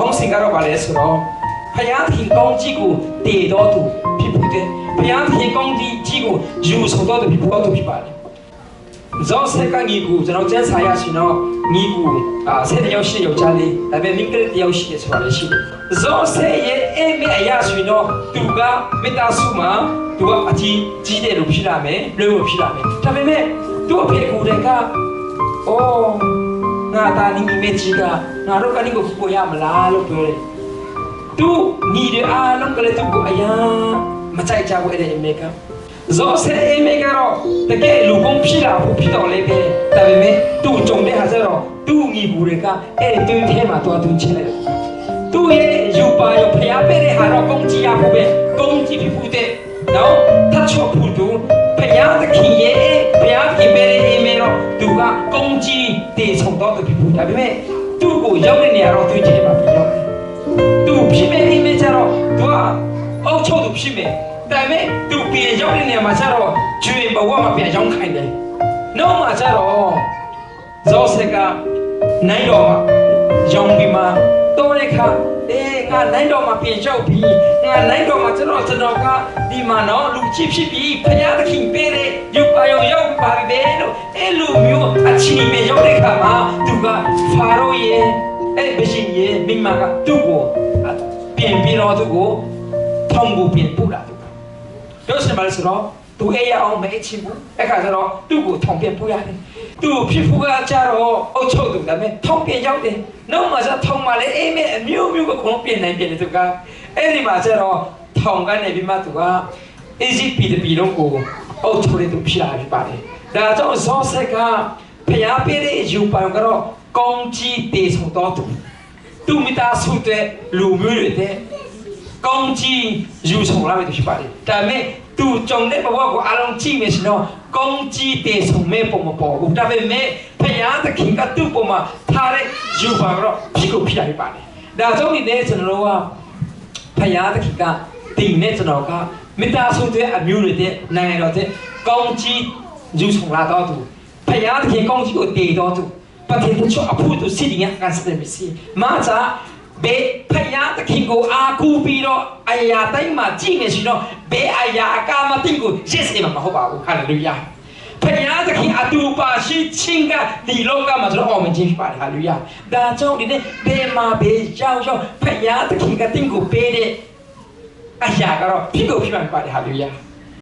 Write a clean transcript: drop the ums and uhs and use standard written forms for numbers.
ခေါင်းစဉ်ကတော့ဗာလဲဆိုတော့ဖယားခင်ကောင်းကြီးကိုတည်တော်သူဖြစ်ဖို့တဲ့ဖယားခင်ကောင်းကြီးကိုယူဆောင်တော်သူဖြစ်ဖို့ဖြစ်ပါတယ်ဇောဆက်ကညီကိုကျွန်တော်ကျန်းစာရရှင်တော့ညီကိုဆက်ရောက်ရှိရောက်ချလေးဒါပေမဲ့မိကလေးတယောက်ရှိတယ်ဆိုတာလည်းရှိတယ်ဇောဆက်ရဲ့အိမ်မအရာရှင်တော့သူကမေတ္တာစုမှာသူကအကြီးတယ်လို့ဖြစ်လာမယ်လွယ်လို့ဖြစ်လာမယ်ဒါပေမဲ့သူ့အဖေကိုယ်တိုင်ကအော်ငါသားညီမေကြီးကငါတို့ကနေ့ကိုကိုရမလားလို့ပြောတယ်သူညီတဲ့အားလုံးကလည်းသူ့ကိုအယံမကြိုက်ကြဘူးအဲ့ဒီအမေကဇောဆဲအမေကတော့တကယ်လူကုန်ဖြစ်လာဖို့ဖြစ်တော်လဲပဲဒါပေမဲ့သူ့ကြုံတဲ့ဟာကျတော့သူ့ညီဘူးတွေကအဲ့ဒီတွင်းထဲမှာတွားတွင်းချင်းလိုက်သူ့ရဲ့ယူပါရဖျားပေးတဲ့ဟာတော့ကုန်ကြည့်ရဖို့ပဲကုန်ကြည့်ဖြစ်ဖို့တဲ့နော်ထတ်ချောဖို့သူဖျားသခင်ရဲ့ဖျားခင်ပေးတဲ့အမေတော့သူကကုန်ကြည့်တည်ဆောင်တော့သူဖြစ်ဖို့ဒါပေမဲ့သူ့ကိုရောက်တဲ့နေရာတော့တွင်းထဲမှာပြောသူဖြစ်မဲ့အိမ်မဲကျတော့သူကအုတ်ချုပ်သူဖြစ်မဲ့ဒါပေမဲ့သူပြန်ရောက်တဲ့နေရာမှာကျတော့ကျွေဘဝမှာပြန်ရောက်ခိုင်းတယ်နောက်မှကျတော့ဇောဆက်ကနိုင်တော်မှာရောင်ပြီးမှတော့တဲ့ခါငါနိုင်တော်မှာပြန်ရောက်ပြီးငါနိုင်တော်မှာကျွန်တော်ကဒီမှာနော်လူချစ်ဖြစ်ပြီးဖယားသခင်ပေးတဲ့ရုပ်အယုံရောက်ပါပဲလို့အဲ့လိုမျိုးအချင်းပြန်ရောက်တဲ့ခါမှာသူကဖာရိုရဲ့အဲ့ဘရှင်ရဲ့မိမကသူ့ကိုပြင်ပြီးတော့သူ့ကိုထောင်ကိုပြင်ပို့လာသူပြောစင်ပါလို့ဆိုတော့သူအဲ့ရအောင်မဲချင်းဘူးအဲ့ခါကျတော့သူ့ကိုထောင်ပြင်ပို့ရတယ်သူ့ဖြစ်ဖို့ကကြတော့အုတ်ချုပ်သူဒါပေမဲ့ထောင်ပြင်ရောက်တယ်နောက်မှကျထောင်မှလည်းအိမ်မဲအမျိုးမျိုးကခုံပြင်နိုင်ပြင်တယ်သူကအဲ့ဒီမှာကျတော့ထောင်ကနေပြီးမှသူက Egypt ပြည်လုံးကိုအုတ်ချုပ်တဲ့သူဖြစ်လာပြီပါတယ်ဒါကြောင့်ဇောဆက်ကဖျားပေးတဲ့ယူပိုင်ကတော့ကောင်းကြီးတည်ဆောင်တော်သူမိသားစုတဲ့လူမျိုးတွေတဲ့ကောင်းကြီးယူဆောင်လာမယ်ဖြစ်ပါတယ်ဒါပေမဲ့သူကြုံတဲ့ဘဝကိုအလုံးကြည့်မယ်ဆိုတော့ကောင်းကြီးတည်ဆောင်မဲ့ပုံမပေါ်ဘူးဒါပေမဲ့ဖယားသခင်ကသူ့ပုံမှာထားတဲ့ယူပါတော့ဖြစ်ကိုဖြစ်ရပါတယ်ဒါကြောင့်ဒီနေ့ကျွန်တော်ကဖယားသခင်ကဒီနေ့ကျွန်တော်ကမိသားစုတဲ့အမျိုးတွေတဲ့နိုင်ငံတော်တဲ့ကောင်းကြီးယူဆောင်လာတော့သူဖယားသခင်ကောင်းကြီးကိုတည်တော်သူประเทศที่ชอบพูดตัวสิ่งนี้การแสดงมิสิมาจากเบพยาตะคิงกูอากูปีโรอายาไตมาจีเนชิโนเบอายากามาติงกูเยสเอมาฮอบากูฮาเลลูยาพยาตะคิงอตูปาชิชิงกาดีโลกามาจะออกมาจีปาฮาเลลูยาดาจ้องดิเนเบมาเบเจ้าพยาตะคิงกาติงกูเบเดอายากาโรพี่กูพี่มันปาฮาเลลูยา